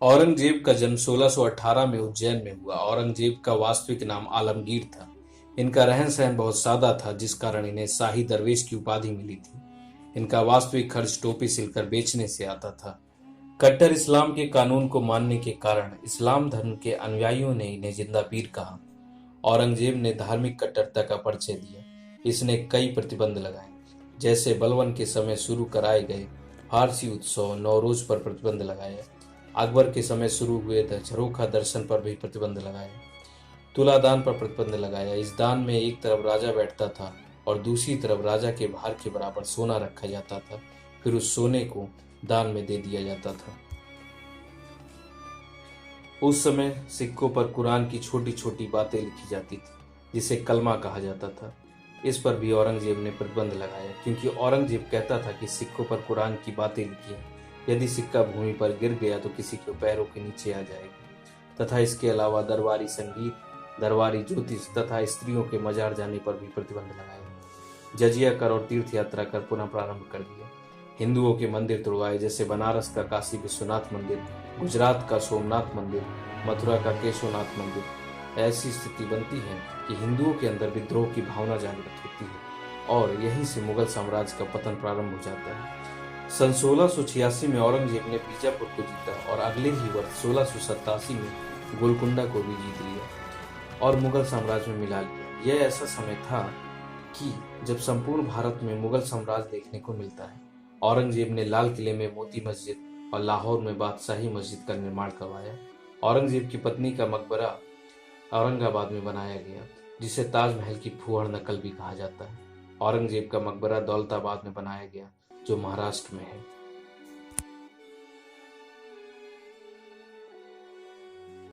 औरंगजेब का जन्म 1618 में उज्जैन में हुआ। औरंगजेब का वास्तविक नाम आलमगीर था। इनका रहन सहन बहुत सादा था, जिस कारण इन्हें शाही दरवेश की उपाधि मिली थी। इनका वास्तविक खर्च टोपी सिलकर बेचने से आता था। कट्टर इस्लाम के कानून को मानने के कारण इस्लाम धर्म के अनुयायियों ने इन्हें जिंदा पीर कहा। औरंगजेब ने धार्मिक कट्टरता का परिचय दिया। इसने कई प्रतिबंध लगाए, जैसे बलवन के समय शुरू कराए गए फारसी उत्सव नौरोज पर प्रतिबंध लगाया। अकबर के समय शुरू हुए झरोखा दर्शन पर भी प्रतिबंध लगाया। तुलादान पर प्रतिबंध लगाया। इस दान में एक तरफ राजा बैठता था और दूसरी तरफ राजा के भार के बराबर सोना रखा जाता था। फिर उस सोने को दान में दे दिया जाता था। उस समय सिक्कों पर कुरान की छोटी छोटी बातें लिखी जाती थी, जिसे कलमा कहा जाता था। इस पर भी औरंगजेब ने प्रतिबंध लगाया, क्योंकि औरंगजेब कहता था कि सिक्कों पर कुरान की बातें लिखी हैं। यदि सिक्का भूमि पर गिर गया तो किसी के पैरों के नीचे आ जाएगा। तथा इसके अलावा दरबारी संगीत, दरबारी ज्योतिष तथा स्त्रियों के मजार जाने पर भी प्रतिबंध लगाया। जजिया कर और तीर्थ यात्रा कर पुनः प्रारंभ कर दिया। हिंदुओं के मंदिर तुड़वाए, जैसे बनारस का काशी विश्वनाथ मंदिर, गुजरात का सोमनाथ मंदिर, मथुरा का केशवनाथ मंदिर। ऐसी स्थिति बनती है कि हिंदुओं के अंदर विद्रोह की भावना जागृत होती है और यहीं से मुगल साम्राज्य का पतन प्रारंभ हो जाता है। सन 1686 में औरंगजेब ने बीजापुर को जीता और अगले ही वर्ष 1687 में गोलकुंडा को भी जीत लिया और मुगल साम्राज्य में मिला लिया। यह ऐसा समय था कि जब संपूर्ण भारत में मुगल साम्राज्य देखने को मिलता है। औरंगजेब ने लाल किले में मोती मस्जिद और लाहौर में बादशाही मस्जिद का निर्माण करवाया। औरंगजेब की पत्नी का मकबरा औरंगाबाद में बनाया गया, जिसे ताजमहल की फूहड़ नकल भी कहा जाता है। औरंगजेब का मकबरा दौलताबाद में बनाया गया, जो महाराष्ट्र में है।